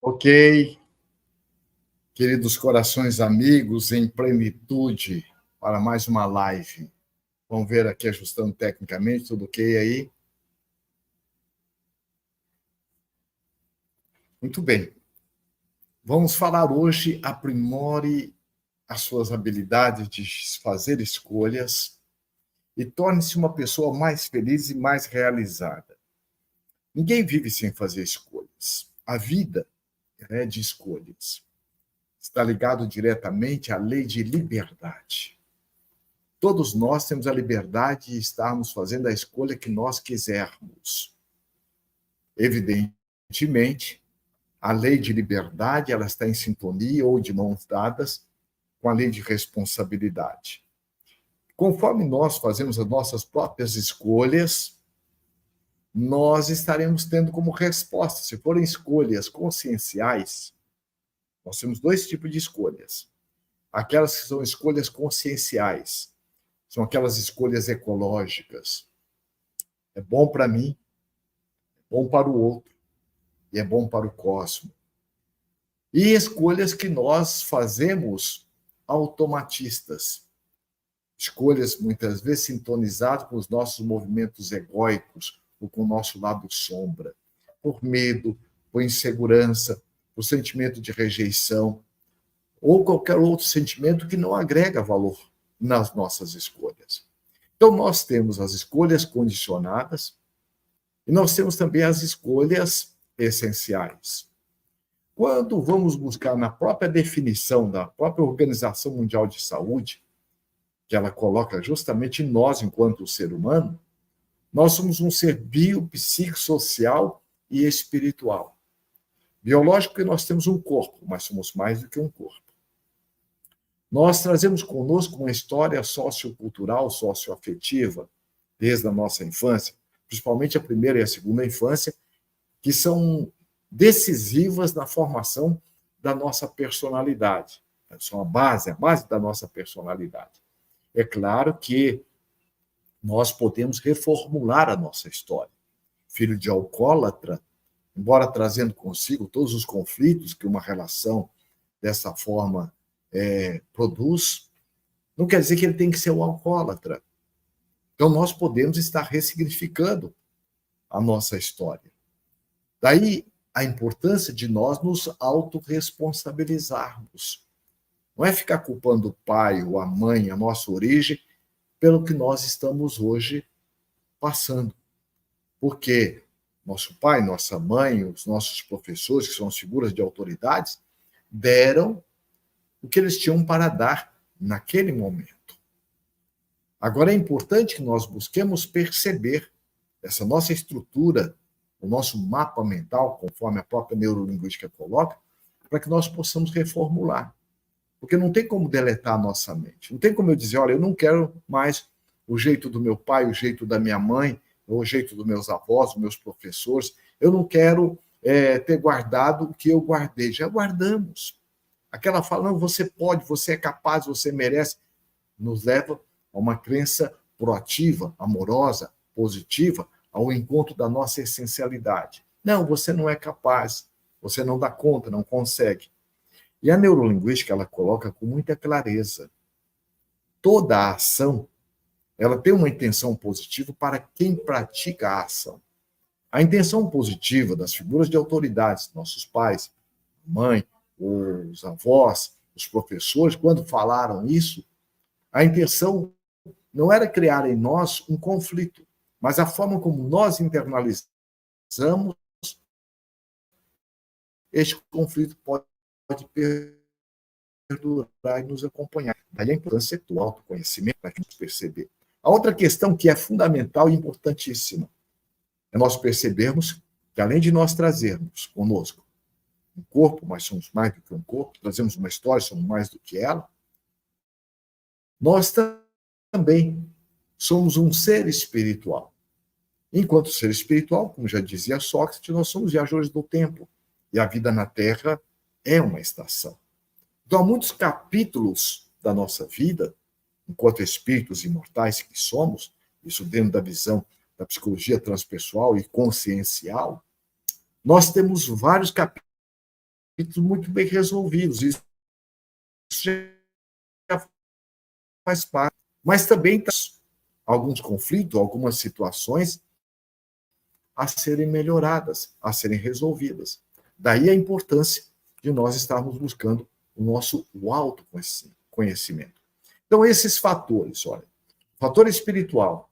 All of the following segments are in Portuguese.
Ok, queridos corações amigos, em plenitude, para mais uma live. Vamos ver aqui, ajustando tecnicamente, tudo ok aí? Muito bem. Vamos falar hoje, aprimore as suas habilidades de fazer escolhas e torne-se uma pessoa mais feliz e mais realizada. Ninguém vive sem fazer escolhas. A vida é de escolhas. Está ligado diretamente à lei de liberdade. Todos nós temos a liberdade de estarmos fazendo a escolha que nós quisermos. Evidentemente, a lei de liberdade ela está em sintonia ou de mãos dadas com a lei de responsabilidade. Conforme nós fazemos as nossas próprias escolhas, nós estaremos tendo como resposta, se forem escolhas conscienciais, nós temos dois tipos de escolhas. Aquelas que são escolhas conscienciais, são aquelas escolhas ecológicas. É bom para mim, é bom para o outro e é bom para o cosmos. E escolhas que nós fazemos automatistas. Escolhas muitas vezes sintonizadas com os nossos movimentos egóicos ou com o nosso lado sombra, por medo, por insegurança, por sentimento de rejeição ou qualquer outro sentimento que não agrega valor nas nossas escolhas. Então, nós temos as escolhas condicionadas e nós temos também as escolhas essenciais. Quando vamos buscar na própria definição da própria Organização Mundial de Saúde, que ela coloca justamente nós, enquanto ser humano, nós somos um ser biopsicossocial e espiritual. Biológico, porque nós temos um corpo, mas somos mais do que um corpo. Nós trazemos conosco uma história sociocultural, socioafetiva, desde a nossa infância, principalmente a primeira e a segunda infância, que são decisivas na formação da nossa personalidade. São a base da nossa personalidade. É claro que nós podemos reformular a nossa história. Filho de alcoólatra, embora trazendo consigo todos os conflitos que uma relação dessa forma produz, não quer dizer que ele tem que ser um alcoólatra. Então, nós podemos estar ressignificando a nossa história. Daí a importância de nós nos autorresponsabilizarmos. Não é ficar culpando o pai ou a mãe, a nossa origem, pelo que nós estamos hoje passando. Porque nosso pai, nossa mãe, os nossos professores, que são as figuras de autoridades, deram o que eles tinham para dar naquele momento. Agora, é importante que nós busquemos perceber essa nossa estrutura, o nosso mapa mental, conforme a própria neurolinguística coloca, para que nós possamos reformular. Porque não tem como deletar a nossa mente. Não tem como eu dizer, olha, eu não quero mais o jeito do meu pai, o jeito da minha mãe, o jeito dos meus avós, dos meus professores. Eu não quero ter guardado o que eu guardei. Já guardamos. Aquela fala, não, você pode, você é capaz, você merece, nos leva a uma crença proativa, amorosa, positiva, ao encontro da nossa essencialidade. Não, você não é capaz, você não dá conta, não consegue. E a neurolinguística, ela coloca com muita clareza. Toda a ação, ela tem uma intenção positiva para quem pratica a ação. A intenção positiva das figuras de autoridades, nossos pais, mãe, os avós, os professores, quando falaram isso, a intenção não era criar em nós um conflito, mas a forma como nós internalizamos este conflito pode perdurar e nos acompanhar. Daí a importância do autoconhecimento para a gente perceber. A outra questão que é fundamental e importantíssima é nós percebermos que, além de nós trazermos conosco um corpo, mas somos mais do que um corpo, trazemos uma história, somos mais do que ela, nós também somos um ser espiritual. Enquanto ser espiritual, como já dizia Sócrates, nós somos viajores do tempo. E a vida na Terra é uma estação. Então, há muitos capítulos da nossa vida, enquanto espíritos imortais que somos, isso dentro da visão da psicologia transpessoal e consciencial, nós temos vários capítulos muito bem resolvidos. Isso já faz parte. Mas também tem alguns conflitos, algumas situações a serem melhoradas, a serem resolvidas. Daí a importância de nós estarmos buscando o nosso autoconhecimento. Então, esses fatores, olha, o fator espiritual,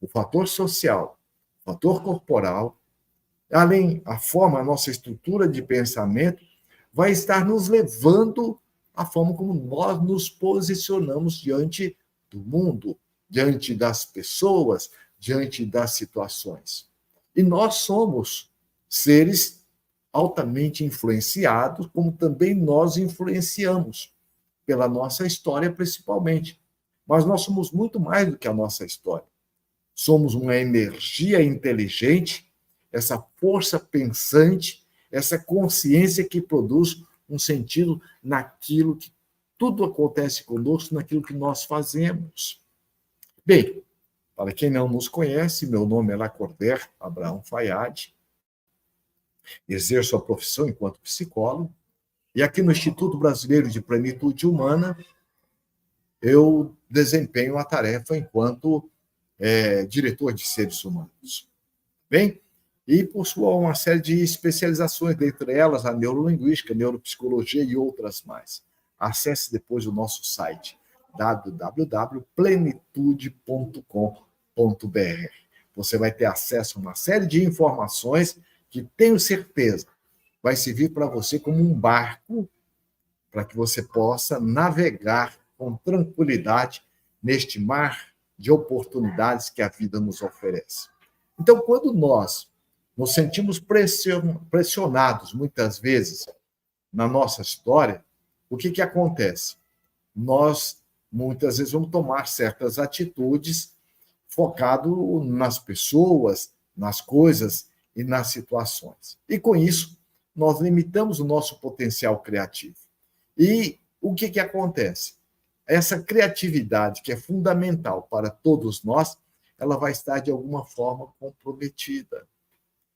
o fator social, o fator corporal, além a forma, a nossa estrutura de pensamento, vai estar nos levando à forma como nós nos posicionamos diante do mundo, diante das pessoas, diante das situações. E nós somos seres altamente influenciados, como também nós influenciamos, pela nossa história principalmente. Mas nós somos muito mais do que a nossa história. Somos uma energia inteligente, essa força pensante, essa consciência que produz um sentido naquilo que tudo acontece conosco, naquilo que nós fazemos. Bem, para quem não nos conhece, meu nome é Lacordaire Abraão Fayad, exerço a profissão enquanto psicólogo, e aqui no Instituto Brasileiro de Plenitude Humana, eu desempenho a tarefa enquanto diretor de seres humanos. Bem, e possuo uma série de especializações, dentre elas a neurolinguística, neuropsicologia e outras mais. Acesse depois o nosso site www.plenitude.com.br. Você vai ter acesso a uma série de informações que, tenho certeza, vai servir para você como um barco para que você possa navegar com tranquilidade neste mar de oportunidades que a vida nos oferece. Então, quando nós nos sentimos pressionados, muitas vezes, na nossa história, o que acontece? Nós, muitas vezes, vamos tomar certas atitudes focado nas pessoas, nas coisas e nas situações. E, com isso, nós limitamos o nosso potencial criativo. E o que acontece? Essa criatividade, que é fundamental para todos nós, ela vai estar, de alguma forma, comprometida.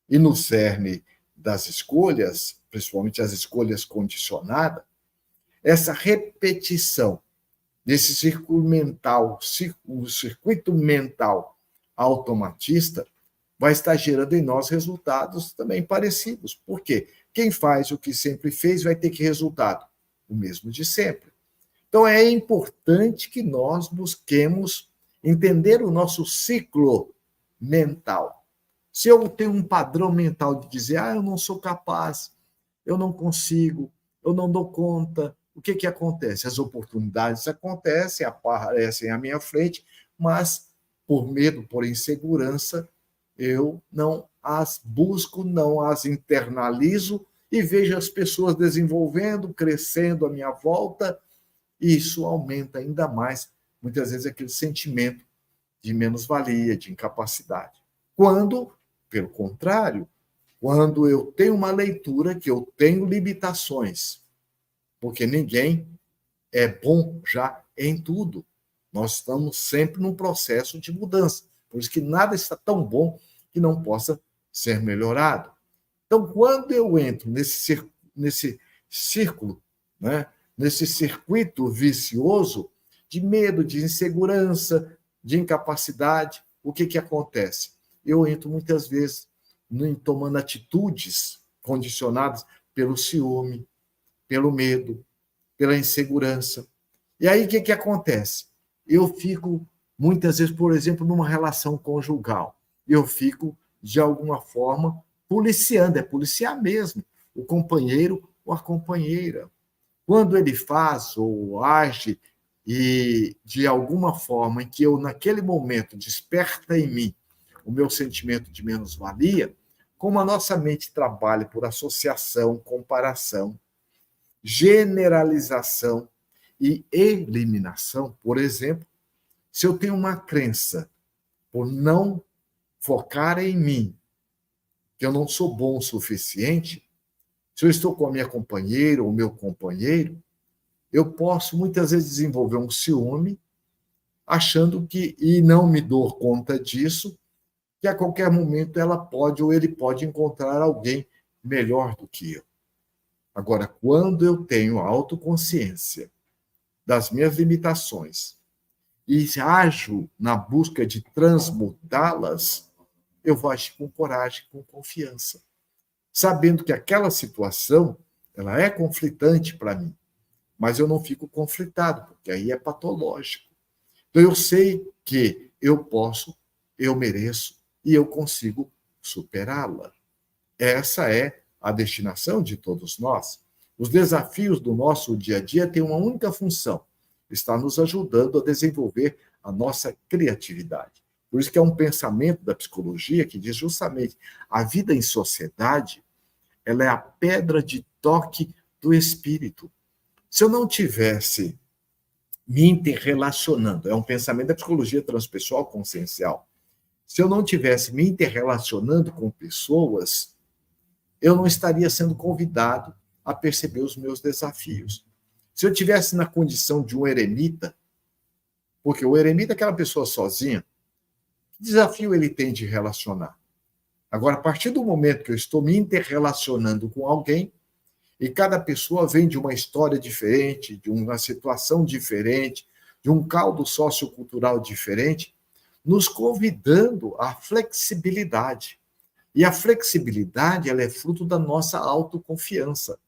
E no cerne das escolhas, principalmente as escolhas condicionadas, essa repetição desse circuito mental automatista vai estar gerando em nós resultados também parecidos. Por quê? Quem faz o que sempre fez vai ter que resultado o mesmo de sempre. Então, é importante que nós busquemos entender o nosso ciclo mental. Se eu tenho um padrão mental de dizer, eu não sou capaz, eu não consigo, eu não dou conta, o que, que acontece? As oportunidades acontecem, aparecem à minha frente, mas por medo, por insegurança, eu não as busco, não as internalizo e vejo as pessoas desenvolvendo, crescendo à minha volta, e isso aumenta ainda mais, muitas vezes, aquele sentimento de menos-valia, de incapacidade. Quando, pelo contrário, quando eu tenho uma leitura que eu tenho limitações, porque ninguém é bom já em tudo. Nós estamos sempre num processo de mudança. Por isso que nada está tão bom que não possa ser melhorado. Então, quando eu entro nesse círculo, né, nesse circuito vicioso de medo, de insegurança, de incapacidade, o que, que acontece? Eu entro muitas vezes tomando atitudes condicionadas pelo ciúme, pelo medo, pela insegurança. E aí o que, que acontece? Eu fico, muitas vezes, por exemplo, numa relação conjugal, eu fico, de alguma forma, policiando, é policiar mesmo, o companheiro ou a companheira. Quando ele faz ou age e de alguma forma em que eu, naquele momento, desperta em mim o meu sentimento de menos-valia, como a nossa mente trabalha por associação, comparação, generalização e eliminação, por exemplo, se eu tenho uma crença por não focar em mim, que eu não sou bom o suficiente, se eu estou com a minha companheira ou meu companheiro, eu posso muitas vezes desenvolver um ciúme, achando que, e não me dou conta disso, que a qualquer momento ela pode ou ele pode encontrar alguém melhor do que eu. Agora, quando eu tenho autoconsciência das minhas limitações e ajo na busca de transmutá-las, eu vou agir com coragem, com confiança, sabendo que aquela situação ela é conflitante para mim, mas eu não fico conflitado, porque aí é patológico. Então eu sei que eu posso, eu mereço e eu consigo superá-la. Essa é a destinação de todos nós. Os desafios do nosso dia a dia têm uma única função: está nos ajudando a desenvolver a nossa criatividade. Por isso que é um pensamento da psicologia que diz justamente a vida em sociedade, ela é a pedra de toque do espírito. Se eu não tivesse me interrelacionando, é um pensamento da psicologia transpessoal consciencial, se eu não tivesse me interrelacionando com pessoas, eu não estaria sendo convidado a perceber os meus desafios. Se eu tivesse na condição de um eremita, porque o eremita é aquela pessoa sozinha, que desafio ele tem de relacionar? Agora, a partir do momento que eu estou me interrelacionando com alguém, e cada pessoa vem de uma história diferente, de uma situação diferente, de um caldo sociocultural diferente, nos convidando à flexibilidade. E a flexibilidade, ela é fruto da nossa autoconfiança.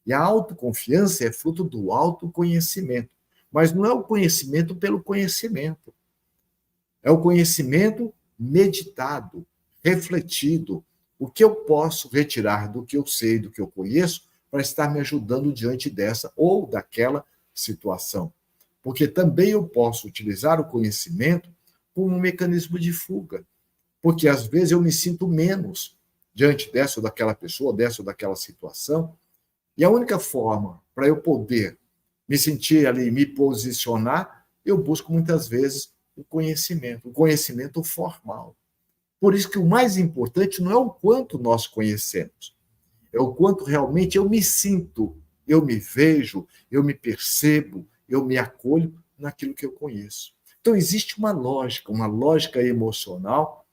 E a autoconfiança é fruto do autoconhecimento. Mas não é o conhecimento pelo conhecimento. É o conhecimento meditado, refletido. O que eu posso retirar do que eu sei, do que eu conheço, para estar me ajudando diante dessa ou daquela situação. Porque também eu posso utilizar o conhecimento como um mecanismo de fuga. Porque às vezes eu me sinto menos diante dessa ou daquela pessoa, dessa ou daquela situação, e a única forma para eu poder me sentir ali, me posicionar, eu busco muitas vezes o conhecimento formal. Por isso que o mais importante não é o quanto nós conhecemos, é o quanto realmente eu me sinto, eu me vejo, eu me percebo, eu me acolho naquilo que eu conheço. Então existe uma lógica emocional,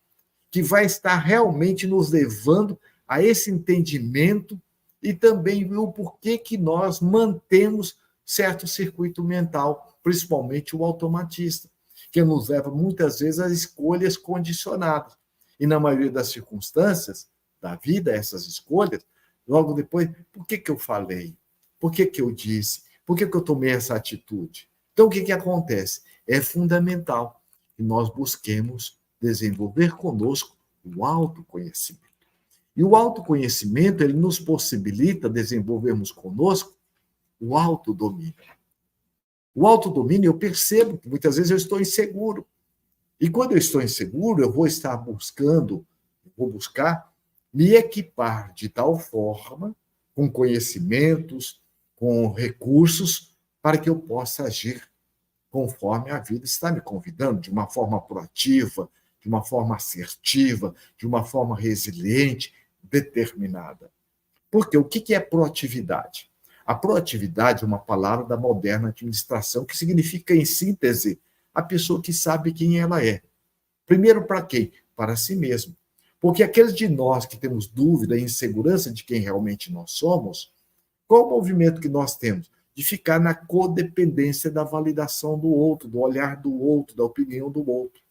que vai estar realmente nos levando a esse entendimento e também o porquê que nós mantemos certo circuito mental, principalmente o automatista, que nos leva muitas vezes a escolhas condicionadas. E na maioria das circunstâncias da vida, essas escolhas, logo depois, por que, que eu falei? Por que, que eu disse? Por que, que eu tomei essa atitude? Então, o que, que acontece? É fundamental que nós busquemos desenvolver conosco O autoconhecimento. E o autoconhecimento, ele nos possibilita desenvolvermos conosco o autodomínio. O autodomínio, eu percebo que muitas vezes eu estou inseguro. E quando eu estou inseguro, eu vou estar vou buscar me equipar de tal forma, com conhecimentos, com recursos, para que eu possa agir conforme a vida está me convidando, de uma forma proativa, de uma forma assertiva, de uma forma resiliente, determinada. Porque o que é proatividade? A proatividade é uma palavra da moderna administração que significa, em síntese, a pessoa que sabe quem ela é. Primeiro, para quem? Para si mesmo. Porque aqueles de nós que temos dúvida e insegurança de quem realmente nós somos, qual o movimento que nós temos? De ficar na codependência da validação do outro, do olhar do outro, da opinião do outro.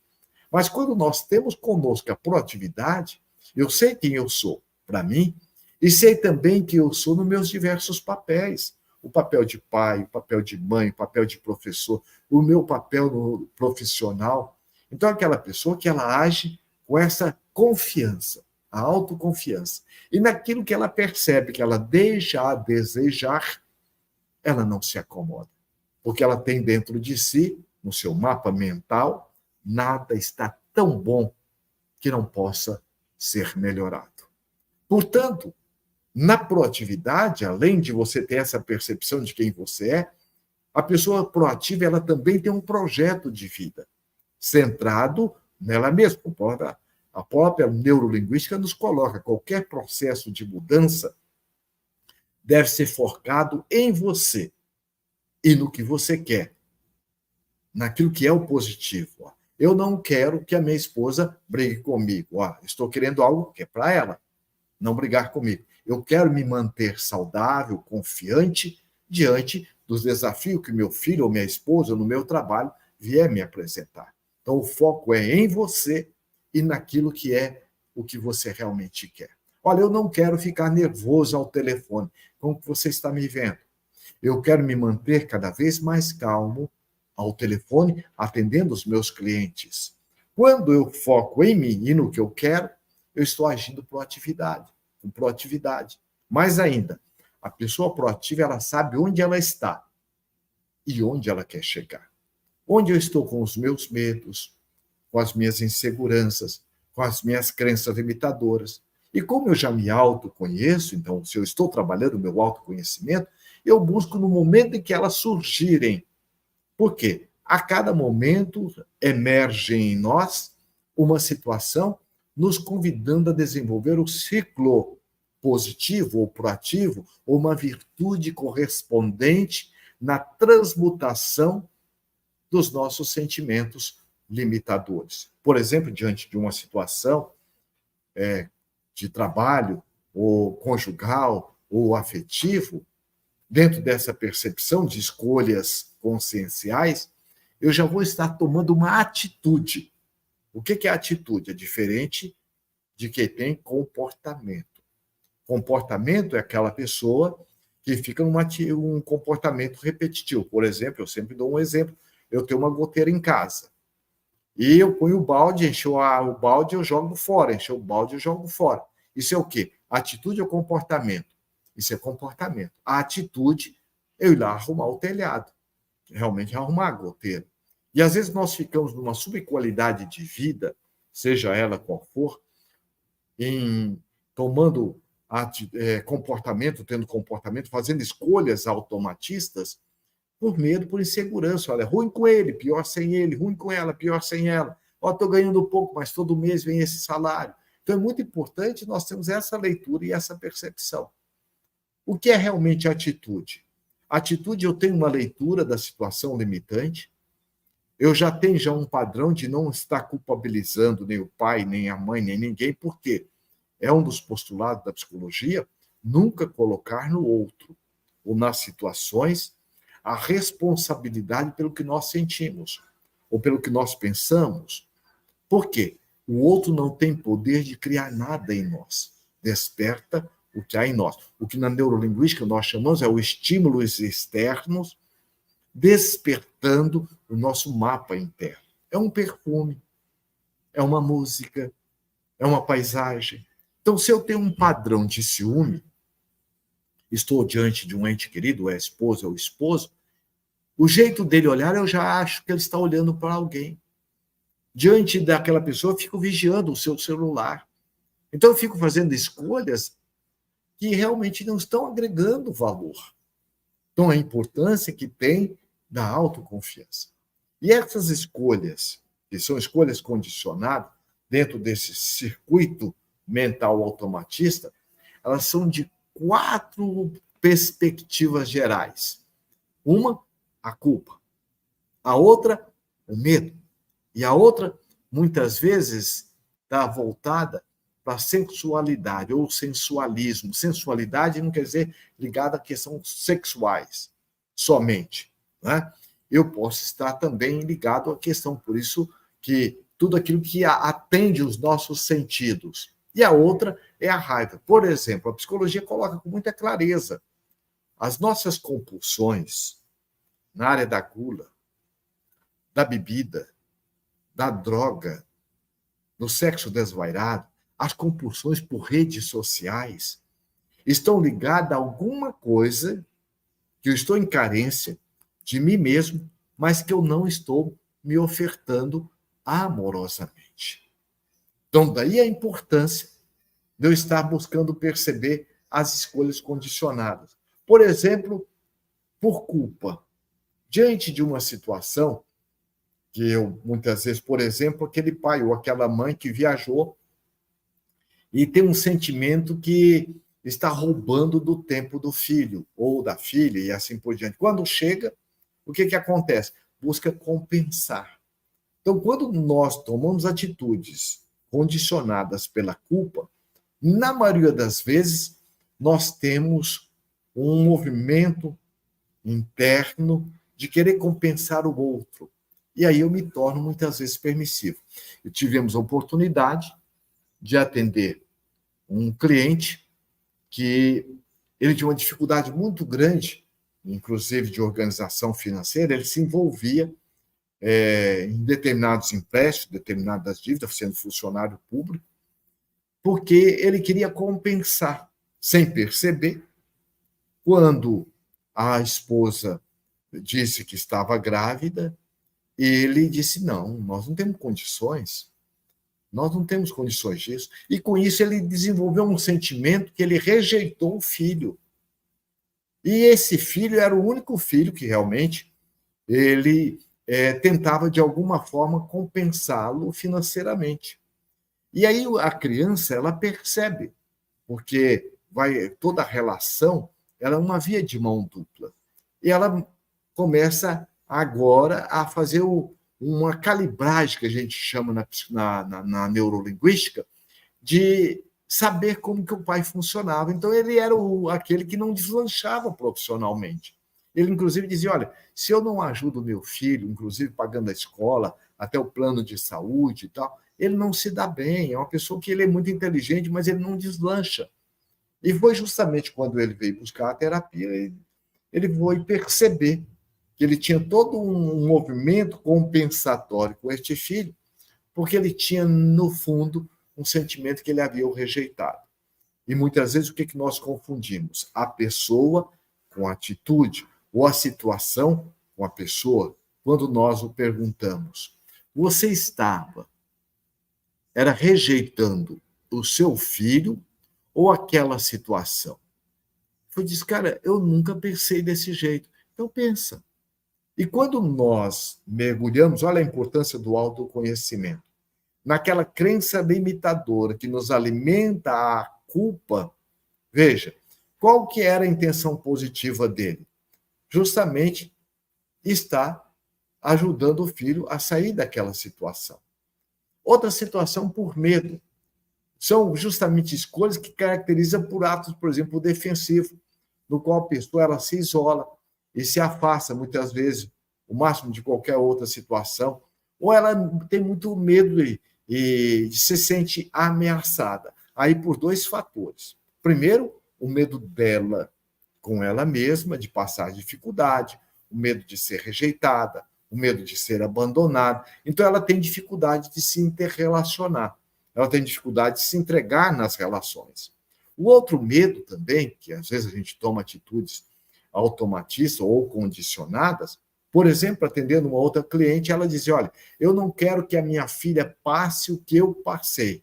Mas quando nós temos conosco a proatividade, eu sei quem eu sou para mim, e sei também que eu sou nos meus diversos papéis. O papel de pai, o papel de mãe, o papel de professor, o meu papel no profissional. Então, aquela pessoa que ela age com essa confiança, a autoconfiança. E naquilo que ela percebe que ela deixa a desejar, ela não se acomoda. Porque ela tem dentro de si, no seu mapa mental, nada está tão bom que não possa ser melhorado. Portanto, na proatividade, além de você ter essa percepção de quem você é, a pessoa proativa ela também tem um projeto de vida centrado nela mesma. A própria neurolinguística nos coloca qualquer processo de mudança deve ser focado em você e no que você quer, naquilo que é o positivo. Eu não quero que a minha esposa brigue comigo. Estou querendo algo que é para ela, não brigar comigo. Eu quero me manter saudável, confiante, diante dos desafios que meu filho ou minha esposa, no meu trabalho, vier me apresentar. Então, o foco é em você e naquilo que é o que você realmente quer. Olha, eu não quero ficar nervoso ao telefone, como você está me vendo. Eu quero me manter cada vez mais calmo ao telefone, atendendo os meus clientes. Quando eu foco em mim e no que eu quero, eu estou agindo com proatividade. Mais ainda, a pessoa proativa, ela sabe onde ela está e onde ela quer chegar. Onde eu estou com os meus medos, com as minhas inseguranças, com as minhas crenças limitadoras. E como eu já me autoconheço, então, se eu estou trabalhando o meu autoconhecimento, eu busco no momento em que elas surgirem. Por quê? A cada momento emerge em nós uma situação nos convidando a desenvolver o ciclo positivo ou proativo, ou uma virtude correspondente na transmutação dos nossos sentimentos limitadores. Por exemplo, diante de uma situação de trabalho, ou conjugal, ou afetivo, dentro dessa percepção de escolhas conscienciais, eu já vou estar tomando uma atitude. O que é atitude? É diferente de quem tem comportamento. Comportamento é aquela pessoa que fica um comportamento repetitivo. Por exemplo, eu sempre dou um exemplo, eu tenho uma goteira em casa. E eu ponho o balde, encho o balde, eu jogo fora, encho o balde, eu jogo fora. Isso é o quê? Atitude ou comportamento? Isso é comportamento. A atitude é eu ir lá arrumar o telhado, realmente arrumar a goteira. E às vezes nós ficamos numa subqualidade de vida, seja ela qual for, em tomando comportamento, tendo comportamento, fazendo escolhas automatistas, por medo, por insegurança. Olha, ruim com ele, pior sem ele, ruim com ela, pior sem ela. Estou ganhando pouco, mas todo mês vem esse salário. Então é muito importante nós termos essa leitura e essa percepção. O que é realmente atitude? Atitude, eu tenho uma leitura da situação limitante, eu já tenho um padrão de não estar culpabilizando nem o pai, nem a mãe, nem ninguém, por quê? É um dos postulados da psicologia, nunca colocar no outro, ou nas situações, a responsabilidade pelo que nós sentimos, ou pelo que nós pensamos. Por quê? O outro não tem poder de criar nada em nós. Desperta o que há em nós. O que na neurolinguística nós chamamos é os estímulos externos despertando o nosso mapa interno. É um perfume, é uma música, é uma paisagem. Então, se eu tenho um padrão de ciúme, estou diante de um ente querido, é a esposa ou o esposo, o jeito dele olhar, eu já acho que ele está olhando para alguém. Diante daquela pessoa, eu fico vigiando o seu celular. Então, eu fico fazendo escolhas que realmente não estão agregando valor. Então, a importância que tem da autoconfiança. E essas escolhas, que são escolhas condicionadas, dentro desse circuito mental automatista, elas são de 4 perspectivas gerais. Uma, a culpa. A outra, o medo. E a outra, muitas vezes, está voltada para a sensualidade ou sensualismo. Sensualidade não quer dizer ligada a questões sexuais somente. Né? Eu posso estar também ligado à questão, por isso que tudo aquilo que atende os nossos sentidos. E a outra é a raiva. Por exemplo, a psicologia coloca com muita clareza as nossas compulsões na área da gula, da bebida, da droga, do sexo desvairado, as compulsões por redes sociais, estão ligadas a alguma coisa que eu estou em carência de mim mesmo, mas que eu não estou me ofertando amorosamente. Então, daí a importância de eu estar buscando perceber as escolhas condicionadas. Por exemplo, por culpa. Diante de uma situação que eu, muitas vezes, por exemplo, aquele pai ou aquela mãe que viajou e tem um sentimento que está roubando do tempo do filho ou da filha e assim por diante. Quando chega, o que acontece? Busca compensar. Então, quando nós tomamos atitudes condicionadas pela culpa, na maioria das vezes, nós temos um movimento interno de querer compensar o outro. E aí eu me torno muitas vezes permissivo. E tivemos a oportunidade de atender um cliente que ele tinha uma dificuldade muito grande, inclusive de organização financeira, ele se envolvia em determinados empréstimos, determinadas dívidas, sendo funcionário público, porque ele queria compensar, sem perceber, quando a esposa disse que estava grávida, ele disse, não, nós não temos condições, nós não temos condições disso. E com isso ele desenvolveu um sentimento que ele rejeitou o filho. E esse filho era o único filho que realmente ele tentava, de alguma forma, compensá-lo financeiramente. E aí a criança, ela percebe, porque toda a relação ela é uma via de mão dupla. E ela começa agora a fazer uma calibragem, que a gente chama na neurolinguística, de saber como que o pai funcionava. Então, ele era aquele que não deslanchava profissionalmente. Ele, inclusive, dizia, olha, se eu não ajudo o meu filho, inclusive pagando a escola, até o plano de saúde e tal, ele não se dá bem. É uma pessoa que ele é muito inteligente, mas ele não deslancha. E foi justamente quando ele veio buscar a terapia, ele foi perceber que ele tinha todo um movimento compensatório com este filho, porque ele tinha, no fundo, um sentimento que ele havia o rejeitado. E muitas vezes o que nós confundimos? A pessoa com a atitude, ou a situação com a pessoa, quando nós o perguntamos. Você era rejeitando o seu filho ou aquela situação? Eu disse, cara, eu nunca pensei desse jeito. Então pensa. E quando nós mergulhamos, olha a importância do autoconhecimento, naquela crença limitadora que nos alimenta a culpa, veja, qual que era a intenção positiva dele? Justamente está ajudando o filho a sair daquela situação. Outra situação por medo. São justamente escolhas que caracterizam por atos, por exemplo, defensivos, no qual a pessoa ela se isola e se afasta, muitas vezes, o máximo de qualquer outra situação, ou ela tem muito medo e se sente ameaçada. Aí por 2 fatores. Primeiro, o medo dela com ela mesma, de passar dificuldade, o medo de ser rejeitada, o medo de ser abandonada. Então, ela tem dificuldade de se interrelacionar. ela tem dificuldade de se entregar nas relações. O outro medo também, que às vezes a gente toma atitudes automatistas ou condicionadas, por exemplo, atendendo uma outra cliente, ela dizia: olha, eu não quero que a minha filha passe o que eu passei.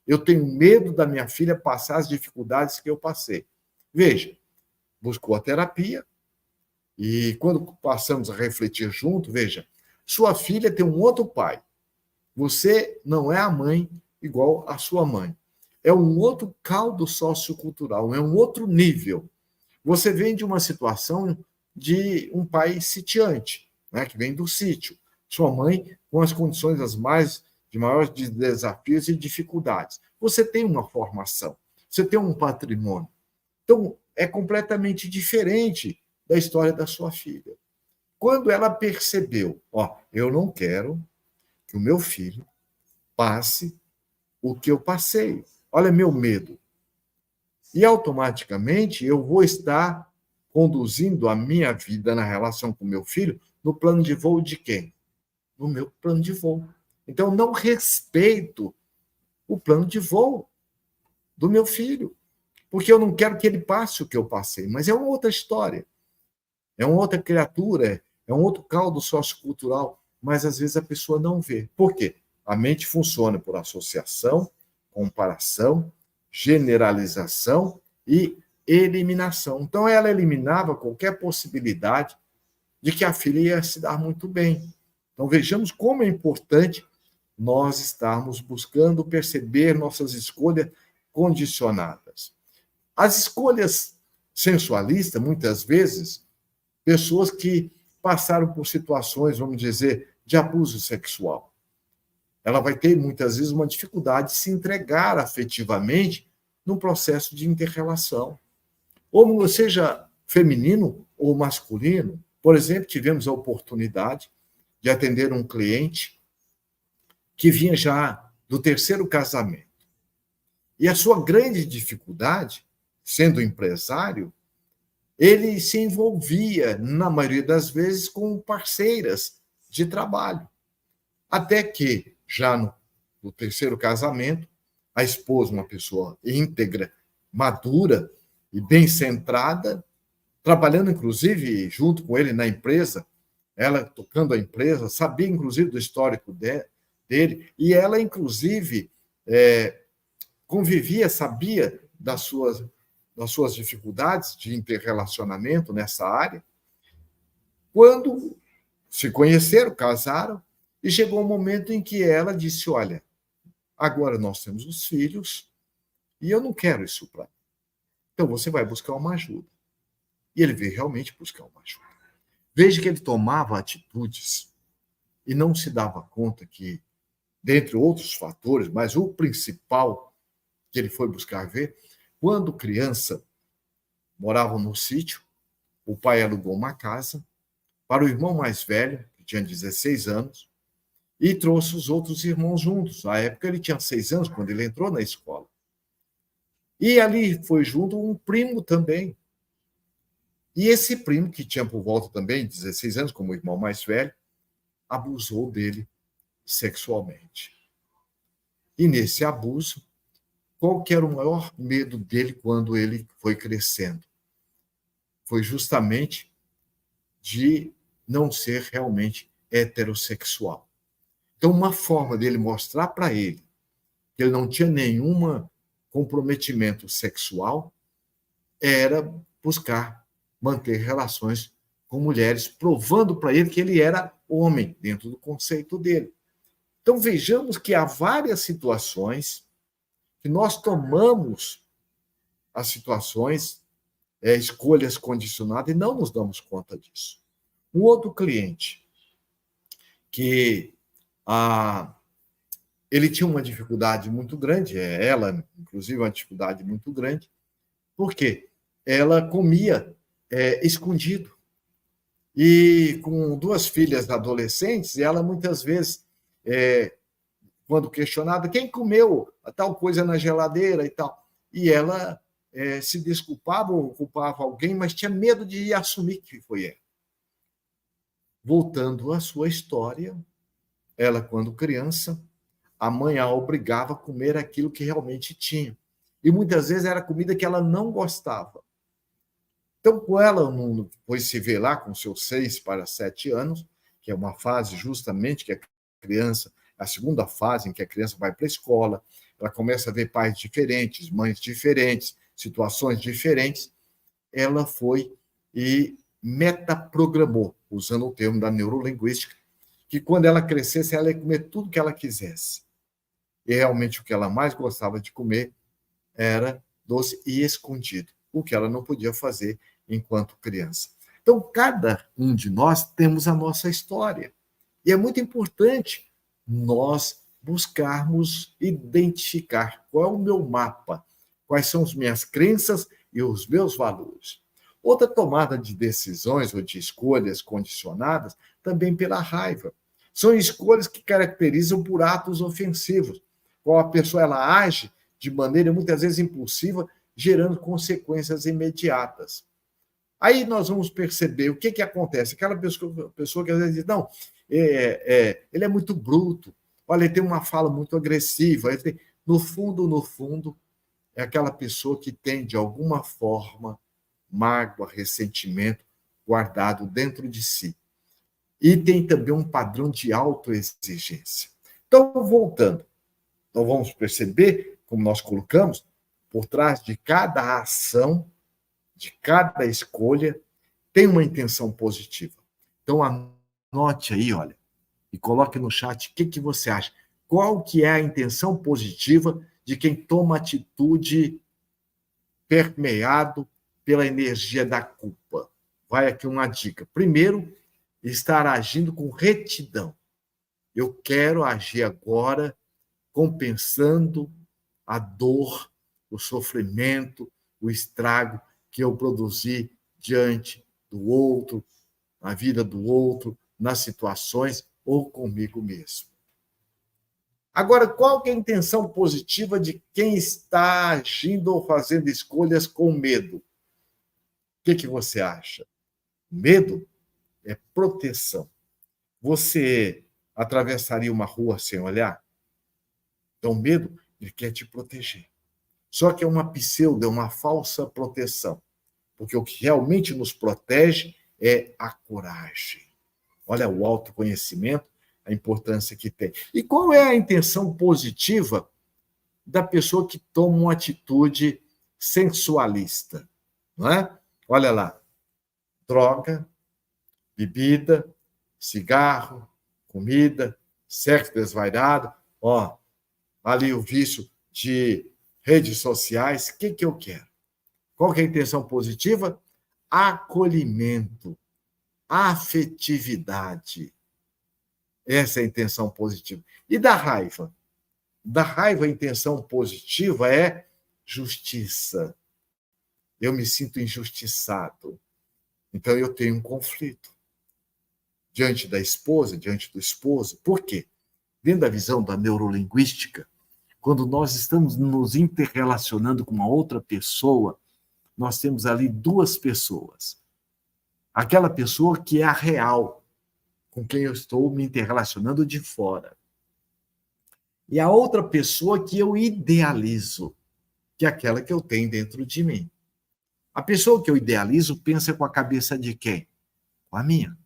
Eu tenho medo da minha filha passar as dificuldades que eu passei. Veja, buscou a terapia e quando passamos a refletir junto, veja, sua filha tem um outro pai. Você não é a mãe igual a sua mãe. É um outro caldo sociocultural, é um outro nível. Você vem de uma situação de um pai sitiante, né, que vem do sítio. Sua mãe com as condições de maiores desafios e dificuldades. Você tem uma formação, você tem um patrimônio. Então, é completamente diferente da história da sua filha. Quando ela percebeu, ó, eu não quero que o meu filho passe o que eu passei. Olha meu medo. E automaticamente eu vou estar conduzindo a minha vida na relação com meu filho no plano de voo de quem? No meu plano de voo. Então, não respeito o plano de voo do meu filho, porque eu não quero que ele passe o que eu passei, mas é uma outra história, é uma outra criatura, é um outro caldo sociocultural, mas às vezes a pessoa não vê. Por quê? A mente funciona por associação, comparação, generalização e eliminação. Então, ela eliminava qualquer possibilidade de que a filha ia se dar muito bem. Então, vejamos como é importante nós estarmos buscando perceber nossas escolhas condicionadas. As escolhas sensualistas, muitas vezes, pessoas que passaram por situações, vamos dizer, de abuso sexual. Ela vai ter, muitas vezes, uma dificuldade de se entregar afetivamente no processo de inter-relação. Ou seja feminino ou masculino. Por exemplo, tivemos a oportunidade de atender um cliente que vinha já do terceiro casamento. E a sua grande dificuldade, sendo empresário, ele se envolvia, na maioria das vezes, com parceiras de trabalho. Até que, já no terceiro casamento, a esposa, uma pessoa íntegra, madura e bem centrada, trabalhando, inclusive, junto com ele na empresa, ela tocando a empresa, sabia, inclusive, do histórico dele, e ela, inclusive, convivia, sabia das suas dificuldades de interrelacionamento nessa área. Quando se conheceram, casaram, e chegou um momento em que ela disse: olha, agora nós temos os filhos e eu não quero isso para mim. Então você vai buscar uma ajuda. E ele veio realmente buscar uma ajuda. Veja que ele tomava atitudes e não se dava conta que, dentre outros fatores, mas o principal que ele foi buscar ver, quando criança, moravam no sítio, o pai alugou uma casa para o irmão mais velho, que tinha 16 anos, e trouxe os outros irmãos juntos. Na época ele tinha 6 anos, quando ele entrou na escola. E ali foi junto um primo também. E esse primo, que tinha por volta também 16 anos, como o irmão mais velho, abusou dele sexualmente. E nesse abuso, qual que era o maior medo dele quando ele foi crescendo? Foi justamente de não ser realmente heterossexual. Então, uma forma dele mostrar para ele que ele não tinha nenhum comprometimento sexual era buscar manter relações com mulheres, provando para ele que ele era homem, dentro do conceito dele. Então, vejamos que há várias situações que nós tomamos as situações, escolhas condicionadas, e não nos damos conta disso. Um outro cliente que ele tinha uma dificuldade muito grande, ela, inclusive, uma dificuldade muito grande, porque ela comia escondido. E com 2 filhas adolescentes, ela muitas vezes, quando questionada, quem comeu a tal coisa na geladeira e tal, e ela se desculpava ou culpava alguém, mas tinha medo de assumir que foi ela. Voltando à sua história, ela, quando criança, a mãe a obrigava a comer aquilo que realmente tinha. E muitas vezes era comida que ela não gostava. Então, com ela, depois se vê lá com seus 6 para 7 anos, que é uma fase justamente que a criança, a segunda fase em que a criança vai para a escola, ela começa a ver pais diferentes, mães diferentes, situações diferentes, ela foi e metaprogramou, usando o termo da neurolinguística, que quando ela crescesse, ela ia comer tudo que ela quisesse. E realmente o que ela mais gostava de comer era doce e escondido, o que ela não podia fazer enquanto criança. Então, cada um de nós temos a nossa história. E é muito importante nós buscarmos identificar qual é o meu mapa, quais são as minhas crenças e os meus valores. Outra tomada de decisões ou de escolhas condicionadas também pela raiva. São escolhas que caracterizam por atos ofensivos, qual a pessoa ela age de maneira muitas vezes impulsiva, gerando consequências imediatas. Aí nós vamos perceber o que acontece. Aquela pessoa que às vezes diz, não, ele é muito bruto, olha, ele tem uma fala muito agressiva. No fundo, é aquela pessoa que tem, de alguma forma, mágoa, ressentimento guardado dentro de si. E tem também um padrão de autoexigência. Então, voltando, então vamos perceber, como nós colocamos, por trás de cada ação, de cada escolha, tem uma intenção positiva. Então, anote aí, olha, e coloque no chat o que você acha. Qual que é a intenção positiva de quem toma atitude permeado pela energia da culpa? Vai aqui uma dica. Primeiro, estar agindo com retidão. Eu quero agir agora compensando a dor, o sofrimento, o estrago que eu produzi diante do outro, na vida do outro, nas situações ou comigo mesmo. Agora, qual que é a intenção positiva de quem está agindo ou fazendo escolhas com medo? O que você acha? Medo é proteção. Você atravessaria uma rua sem olhar? Então, medo, ele quer te proteger. Só que é uma pseudo, é uma falsa proteção. Porque o que realmente nos protege é a coragem. Olha o autoconhecimento, a importância que tem. E qual é a intenção positiva da pessoa que toma uma atitude sensualista? Não é? Olha lá, droga, bebida, cigarro, comida, sexo desvairado, ó, ali o vício de redes sociais. O que eu quero? Qual que é a intenção positiva? Acolhimento, afetividade. Essa é a intenção positiva. E da raiva? Da raiva, a intenção positiva é justiça. Eu me sinto injustiçado. Então, eu tenho um conflito diante da esposa, diante do esposo. Por quê? Dentro da visão da neurolinguística, quando nós estamos nos interrelacionando com uma outra pessoa, nós temos ali duas pessoas. Aquela pessoa que é a real, com quem eu estou me interrelacionando de fora. E a outra pessoa que eu idealizo, que é aquela que eu tenho dentro de mim. A pessoa que eu idealizo pensa com a cabeça de quem? Com a minha.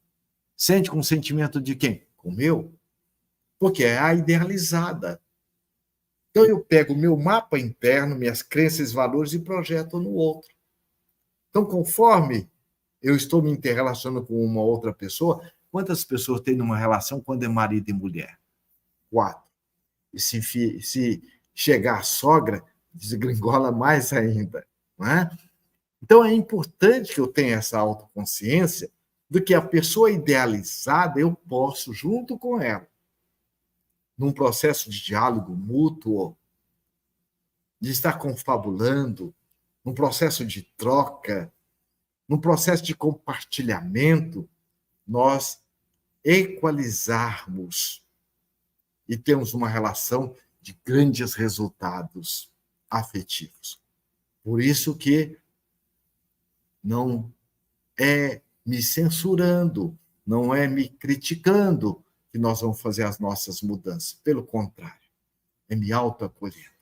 Sente com o sentimento de quem? Com o meu. Porque é a idealizada. Então eu pego o meu mapa interno, minhas crenças, valores e projeto no outro. Então, conforme eu estou me interrelacionando com uma outra pessoa, quantas pessoas tem numa relação quando é marido e mulher? 4. E se chegar a sogra, desgringola mais ainda. Não é? Então, é importante que eu tenha essa autoconsciência do que a pessoa idealizada, eu posso, junto com ela, num processo de diálogo mútuo, de estar confabulando, num processo de troca, num processo de compartilhamento, nós equalizarmos e termos uma relação de grandes resultados afetivos. Por isso que não é me censurando, não é me criticando que nós vamos fazer as nossas mudanças. Pelo contrário, é me autoacolhendo.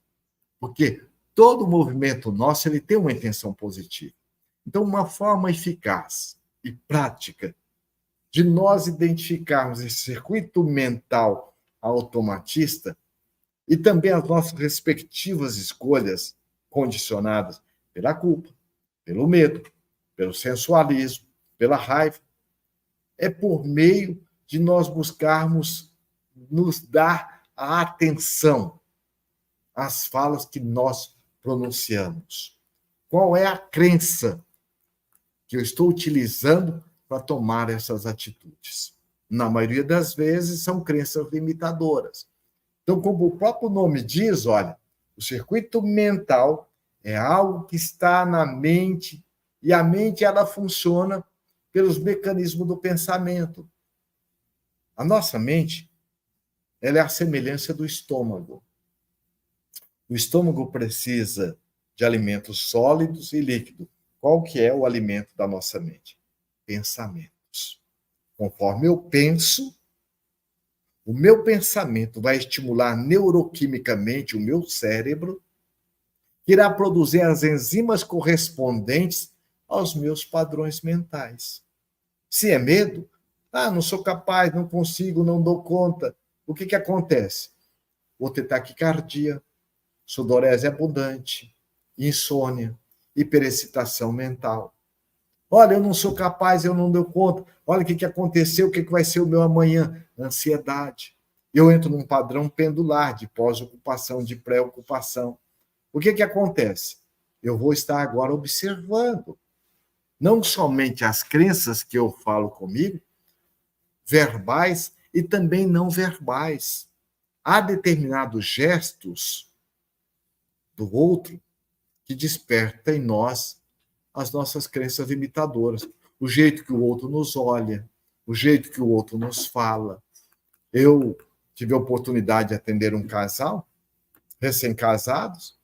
Porque todo movimento nosso ele tem uma intenção positiva. Então, uma forma eficaz e prática de nós identificarmos esse circuito mental automatista e também as nossas respectivas escolhas condicionadas pela culpa, pelo medo, pelo sensualismo, pela raiva, é por meio de nós buscarmos nos dar a atenção às falas que nós pronunciamos. Qual é a crença que eu estou utilizando para tomar essas atitudes? Na maioria das vezes, são crenças limitadoras. Então, como o próprio nome diz, olha, o circuito mental é algo que está na mente, e a mente ela funciona pelos mecanismos do pensamento. A nossa mente ela é a semelhança do estômago. O estômago precisa de alimentos sólidos e líquidos. Qual que é o alimento da nossa mente? Pensamentos. Conforme eu penso, o meu pensamento vai estimular neuroquimicamente o meu cérebro, que irá produzir as enzimas correspondentes aos meus padrões mentais. Se é medo, não sou capaz, não consigo, não dou conta. O que acontece? Vou ter taquicardia, sudorese abundante, insônia, hiperexcitação mental. Olha, eu não sou capaz, eu não dou conta. Olha o que aconteceu, o que vai ser o meu amanhã? Ansiedade. Eu entro num padrão pendular de pós-ocupação, de pré-ocupação. O que acontece? Eu vou estar agora observando não somente as crenças que eu falo comigo, verbais e também não verbais. Há determinados gestos do outro que desperta em nós as nossas crenças limitadoras. O jeito que o outro nos olha, o jeito que o outro nos fala. Eu tive a oportunidade de atender um casal, recém-casados,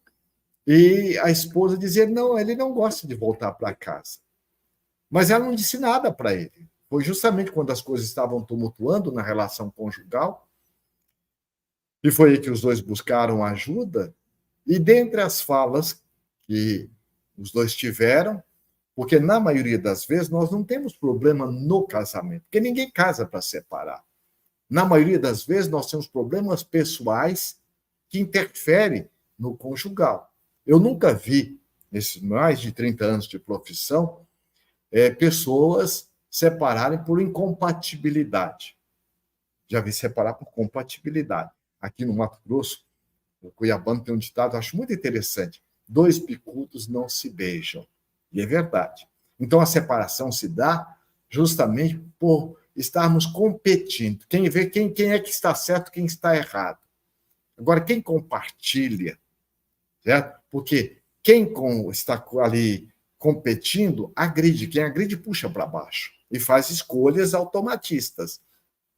e a esposa dizia, não, ele não gosta de voltar para casa. Mas ela não disse nada para ele. Foi justamente quando as coisas estavam tumultuando na relação conjugal, e foi aí que os dois buscaram ajuda, e dentre as falas que os dois tiveram, porque na maioria das vezes nós não temos problema no casamento, porque ninguém casa para separar. Na maioria das vezes nós temos problemas pessoais que interferem no conjugal. Eu nunca vi, nesses mais de 30 anos de profissão, pessoas separarem por incompatibilidade. Já vi separar por compatibilidade. Aqui no Mato Grosso, o cuiabano tem um ditado, eu acho muito interessante. 2 bicudos não se beijam. E é verdade. Então, a separação se dá justamente por estarmos competindo. Quem vê quem é que está certo, quem está errado. Agora, quem compartilha, certo? Porque quem está ali competindo, agride. Quem agride, puxa para baixo. E faz escolhas automatistas.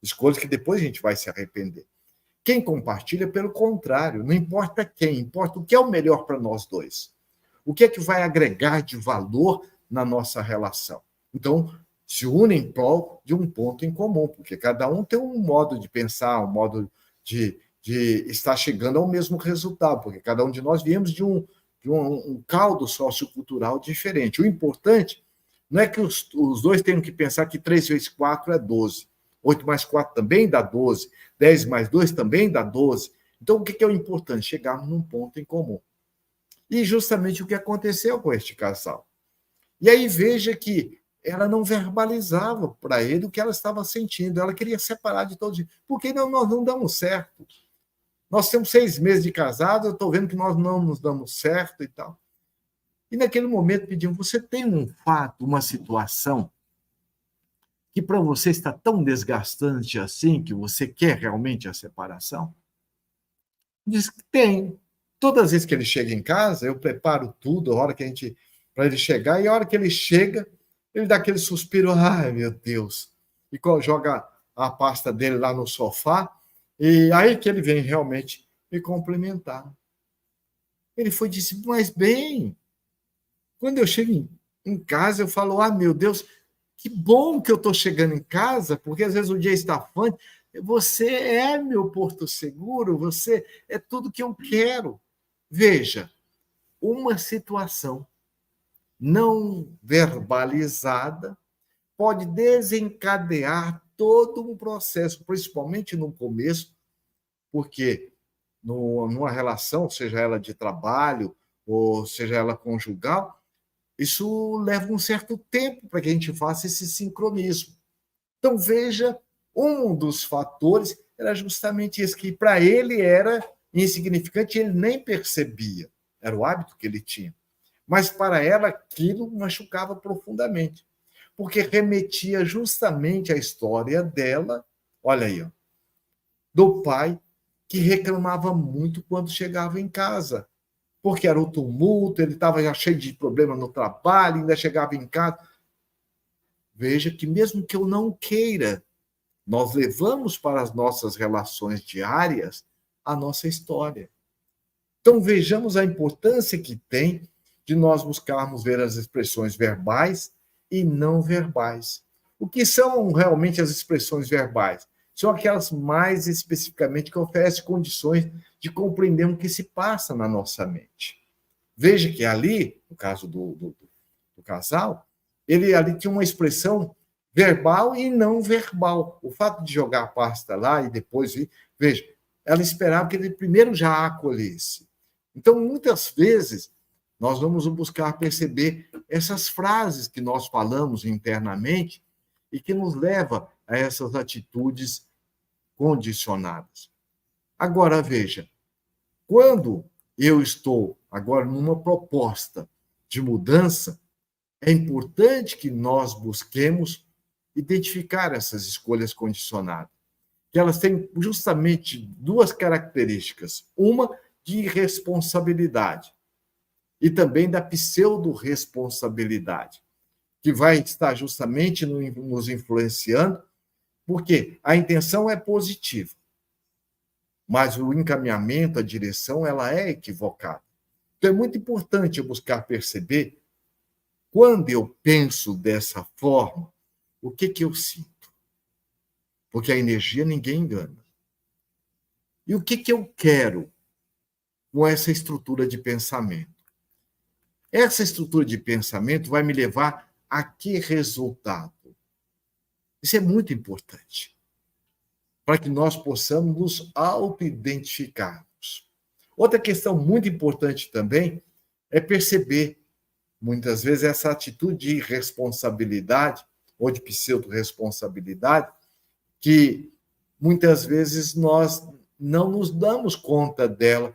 Escolhas que depois a gente vai se arrepender. Quem compartilha, pelo contrário, não importa quem, importa o que é o melhor para nós dois. O que é que vai agregar de valor na nossa relação? Então, se unem em prol de um ponto em comum, porque cada um tem um modo de pensar, um modo de estar chegando ao mesmo resultado, porque cada um de nós viemos de um caldo sociocultural diferente. O importante não é que os dois tenham que pensar que 3 vezes 4 é 12. 8 mais 4 também dá 12. 10 mais 2 também dá 12. Então, o que é o importante? Chegarmos num ponto em comum. E justamente o que aconteceu com este casal. E aí veja que ela não verbalizava para ele o que ela estava sentindo. Ela queria separar de todos. Porque nós não damos certo. Nós temos 6 meses de casado, eu estou vendo que nós não nos damos certo e tal. E naquele momento pedimos, você tem um fato, uma situação que para você está tão desgastante assim que você quer realmente a separação? Diz que tem. Todas as vezes que ele chega em casa, eu preparo tudo, a hora que para ele chegar, e a hora que ele chega, ele dá aquele suspiro, ai meu Deus, e joga a pasta dele lá no sofá, e aí que ele vem realmente me cumprimentar. Ele foi e disse, mas bem, quando eu chego em casa, eu falo, meu Deus, que bom que eu estou chegando em casa, porque às vezes o dia está fã, Você é meu porto seguro, você é tudo que eu quero. Veja, uma situação não verbalizada pode desencadear todo um processo, principalmente no começo, porque numa relação, seja ela de trabalho ou seja ela conjugal, isso leva um certo tempo para que a gente faça esse sincronismo. Então, veja, um dos fatores era justamente esse, que para ele era insignificante, ele nem percebia, era o hábito que ele tinha. Mas para ela aquilo machucava profundamente, porque remetia justamente à história dela, olha aí, ó, do pai que reclamava muito quando chegava em casa, porque era o tumulto, ele estava já cheio de problema no trabalho, ainda chegava em casa. Veja que mesmo que eu não queira, nós levamos para as nossas relações diárias a nossa história. Então vejamos a importância que tem de nós buscarmos ver as expressões verbais e não verbais. O que são realmente as expressões verbais? São aquelas mais especificamente que oferecem condições de compreender o que se passa na nossa mente. Veja que ali, no caso do casal, ele ali tinha uma expressão verbal e não verbal. O fato de jogar a pasta lá e depois vir, veja, ela esperava que ele primeiro já a acolhesse. Então, muitas vezes, nós vamos buscar perceber essas frases que nós falamos internamente e que nos leva a essas atitudes condicionadas. Agora, veja, quando eu estou agora numa proposta de mudança, é importante que nós busquemos identificar essas escolhas condicionadas, que elas têm justamente duas características: uma de responsabilidade e também da pseudo-responsabilidade, que vai estar justamente nos influenciando, porque a intenção é positiva, mas o encaminhamento, a direção, ela é equivocada. Então é muito importante eu buscar perceber, quando eu penso dessa forma, o que eu sinto? Porque a energia ninguém engana. E o que eu quero com essa estrutura de pensamento? Essa estrutura de pensamento vai me levar a que resultado? Isso é muito importante, para que nós possamos nos auto-identificarmos. Outra questão muito importante também é perceber, muitas vezes, essa atitude de irresponsabilidade ou de pseudo-responsabilidade, que muitas vezes nós não nos damos conta dela,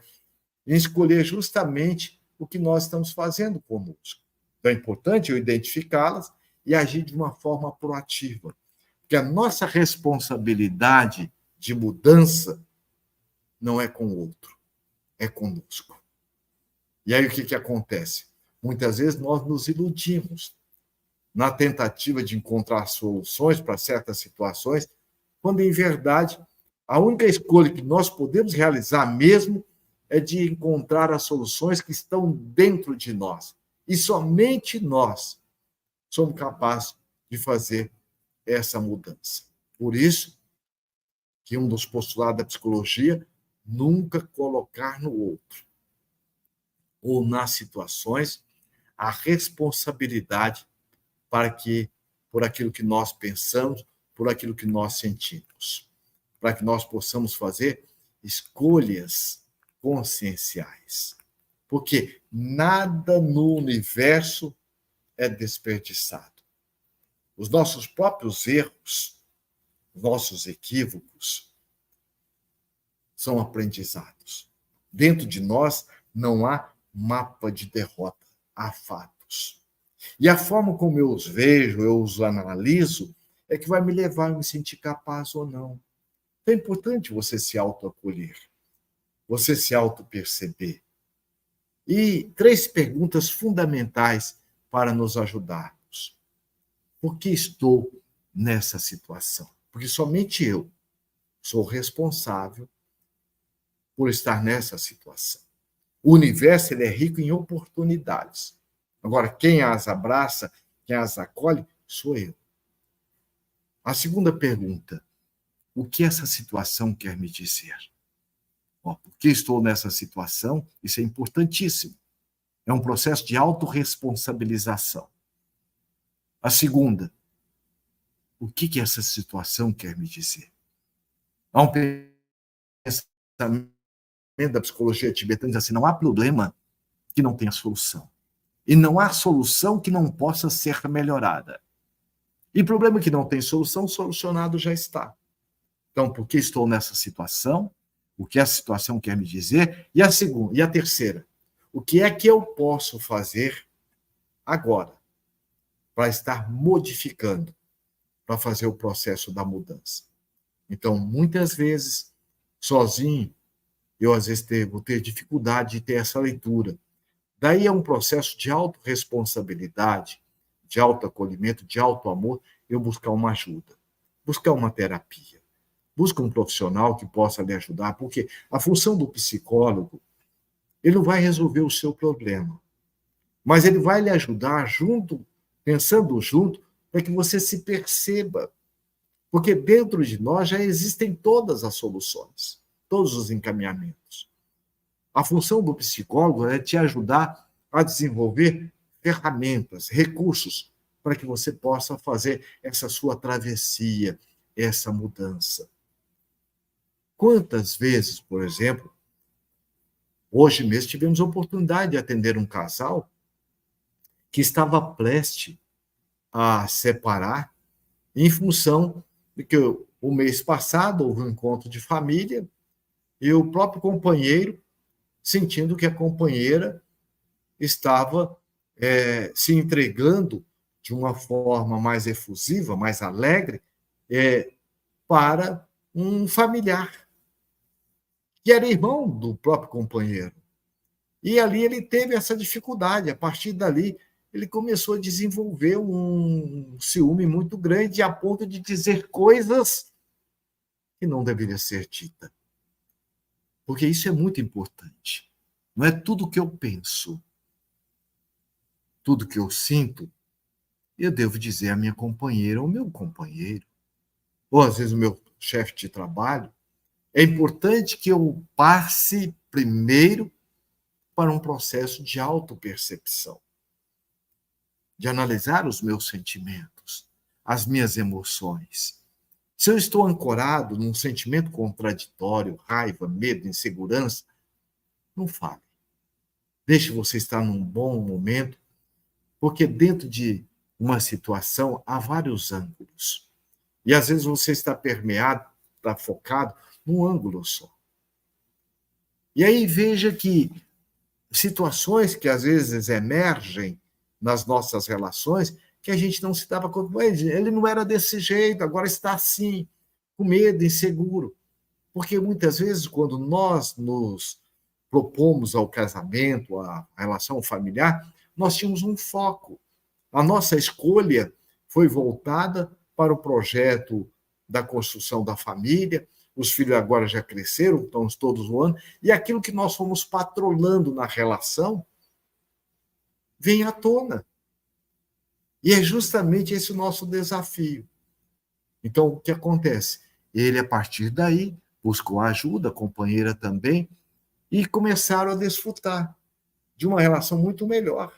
em escolher justamente o que nós estamos fazendo conosco. Então é importante eu identificá-las e agir de uma forma proativa, porque a nossa responsabilidade de mudança não é com o outro, é conosco. E aí o que acontece? Muitas vezes nós nos iludimos na tentativa de encontrar soluções para certas situações, quando, em verdade, a única escolha que nós podemos realizar mesmo é de encontrar as soluções que estão dentro de nós. E somente nós somos capazes de fazer essa mudança. Por isso, que um dos postulados da psicologia, nunca colocar no outro ou nas situações a responsabilidade por aquilo que nós pensamos, por aquilo que nós sentimos, para que nós possamos fazer escolhas conscienciais. Porque nada no universo é desperdiçado. Os nossos próprios erros, nossos equívocos, são aprendizados. Dentro de nós não há mapa de derrota, há fatos. E a forma como eu os vejo, eu os analiso, é que vai me levar a me sentir capaz ou não. Então é importante você se autoacolher, você se autoperceber. E 3 perguntas fundamentais para nos ajudarmos. Por que estou nessa situação? Porque somente eu sou responsável por estar nessa situação. O universo ele é rico em oportunidades. Agora, quem as abraça, quem as acolhe, sou eu. A segunda pergunta: o que essa situação quer me dizer. Ó, por que estou nessa situação? Isso é importantíssimo. É um processo de autorresponsabilização. A segunda, o que essa situação quer me dizer? Há um pensamento da psicologia tibetana diz assim, não há problema que não tenha solução. E não há solução que não possa ser melhorada. E problema que não tem solução, solucionado já está. Então, por que estou nessa situação? O que a situação quer me dizer? E a segunda, e a terceira, o que é que eu posso fazer agora para estar modificando, para fazer o processo da mudança? Então, muitas vezes, sozinho, eu às vezes vou ter dificuldade de ter essa leitura. Daí é um processo de autorresponsabilidade, de autoacolhimento, de autoamor, eu buscar uma ajuda, buscar uma terapia. Busca um profissional que possa lhe ajudar, porque a função do psicólogo, ele não vai resolver o seu problema, mas ele vai lhe ajudar junto, pensando junto, para que você se perceba. Porque dentro de nós já existem todas as soluções, todos os encaminhamentos. A função do psicólogo é te ajudar a desenvolver ferramentas, recursos, para que você possa fazer essa sua travessia, essa mudança. Quantas vezes, por exemplo, hoje mesmo tivemos a oportunidade de atender um casal que estava prestes a separar em função de que o mês passado houve um encontro de família e o próprio companheiro sentindo que a companheira estava se entregando de uma forma mais efusiva, mais alegre, para um familiar, que era irmão do próprio companheiro. E ali ele teve essa dificuldade. A partir dali, ele começou a desenvolver um ciúme muito grande, a ponto de dizer coisas que não deveriam ser ditas. Porque isso é muito importante. Não é tudo que eu penso, tudo que eu sinto, eu devo dizer à minha companheira ou ao meu companheiro, ou às vezes o meu chefe de trabalho. É importante que eu passe primeiro para um processo de autopercepção, de analisar os meus sentimentos, as minhas emoções. Se eu estou ancorado num sentimento contraditório, raiva, medo, insegurança, não fale. Deixe você estar num bom momento, porque dentro de uma situação há vários ângulos. E às vezes você está permeado, está focado num ângulo só. E aí veja que situações que às vezes emergem nas nossas relações que a gente não se dava conta. Ele não era desse jeito, agora está assim, com medo, inseguro. Porque muitas vezes, quando nós nos propomos ao casamento, à relação familiar, nós tínhamos um foco. A nossa escolha foi voltada para o projeto da construção da família. Os filhos agora já cresceram, estão todos voando, e aquilo que nós fomos patrolando na relação vem à tona. E é justamente esse o nosso desafio. Então, o que acontece? Ele, a partir daí, buscou ajuda, a companheira também, e começaram a desfrutar de uma relação muito melhor.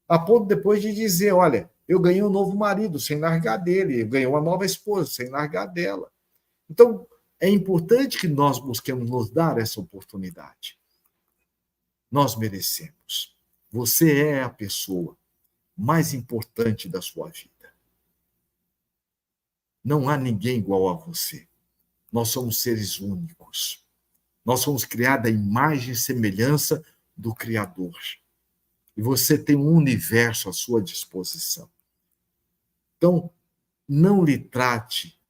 A ponto depois de dizer, olha, eu ganhei um novo marido sem largar dele, eu ganhei uma nova esposa sem largar dela. Então, é importante que nós busquemos nos dar essa oportunidade. Nós merecemos. Você é a pessoa mais importante da sua vida. Não há ninguém igual a você. Nós somos seres únicos. Nós somos criados à imagem e semelhança do Criador. E você tem um universo à sua disposição. Então, não lhe trate,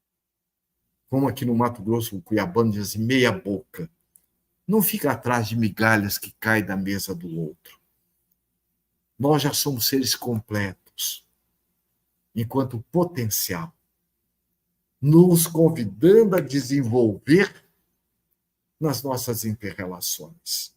como aqui no Mato Grosso, o cuiabano diz assim, meia boca. Não fica atrás de migalhas que caem da mesa do outro. Nós já somos seres completos, enquanto potencial, nos convidando a desenvolver nas nossas interrelações.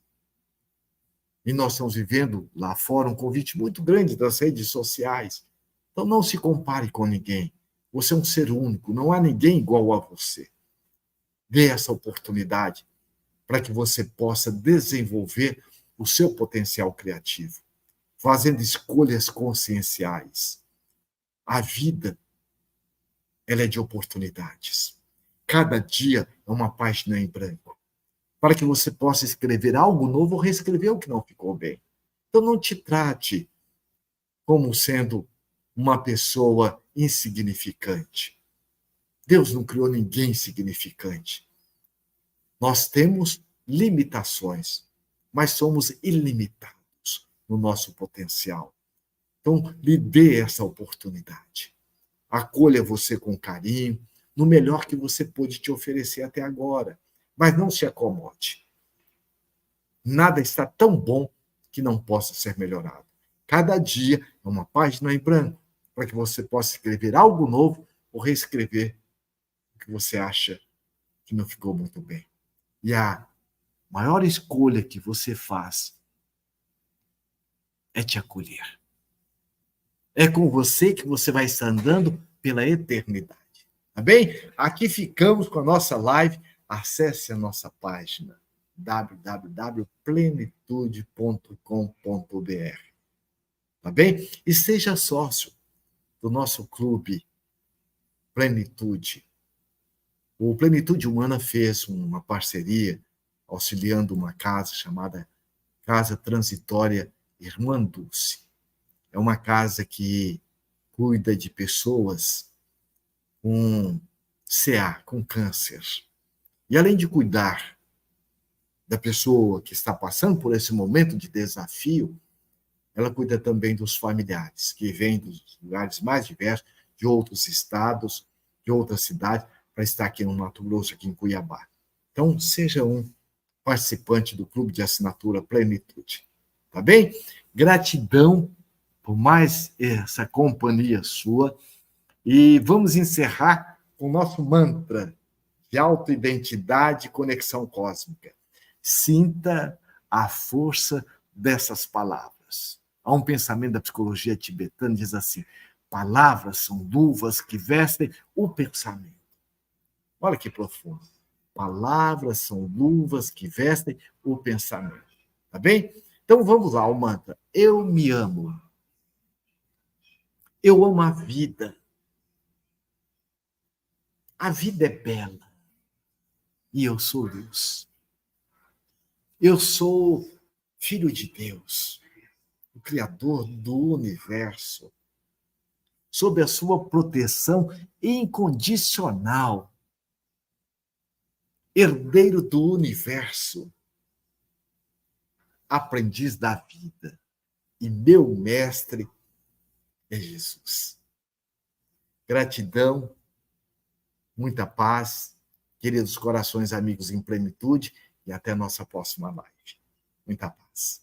E nós estamos vivendo lá fora um convite muito grande das redes sociais. Então não se compare com ninguém. Você é um ser único, não há ninguém igual a você. Dê essa oportunidade para que você possa desenvolver o seu potencial criativo, fazendo escolhas conscienciais. A vida, ela é de oportunidades. Cada dia é uma página em branco, para que você possa escrever algo novo ou reescrever o que não ficou bem. Então, não te trate como sendo uma pessoa insignificante. Deus não criou ninguém insignificante. Nós temos limitações, mas somos ilimitados no nosso potencial. Então, lhe dê essa oportunidade. Acolha você com carinho, no melhor que você pôde te oferecer até agora. Mas não se acomode. Nada está tão bom que não possa ser melhorado. Cada dia é uma página em branco, para que você possa escrever algo novo ou reescrever o que você acha que não ficou muito bem. E a maior escolha que você faz é te acolher. É com você que você vai estar andando pela eternidade. Tá bem? Aqui ficamos com a nossa live. Acesse a nossa página www.plenitude.com.br. Tá bem? E seja sócio do nosso clube Plenitude. O Plenitude Humana fez uma parceria auxiliando uma casa chamada Casa Transitória Irmã Dulce. É uma casa que cuida de pessoas com CA, com câncer. E além de cuidar da pessoa que está passando por esse momento de desafio, ela cuida também dos familiares, que vêm dos lugares mais diversos, de outros estados, de outras cidades, para estar aqui no Mato Grosso, aqui em Cuiabá. Então, seja um participante do Clube de Assinatura Plenitude. Tá bem? Gratidão por mais essa companhia sua. E vamos encerrar com o nosso mantra de autoidentidade e conexão cósmica. Sinta a força dessas palavras. Há um pensamento da psicologia tibetana que diz assim: palavras são luvas que vestem o pensamento. Olha que profundo. Palavras são luvas que vestem o pensamento. Tá bem? Então vamos lá, o mantra. Eu me amo. Eu amo a vida. A vida é bela. E eu sou luz. Eu sou filho de Deus, o Criador do universo, sob a sua proteção incondicional, herdeiro do universo, aprendiz da vida, e meu mestre é Jesus. Gratidão, muita paz, queridos corações amigos em plenitude, e até a nossa próxima live. Muita paz.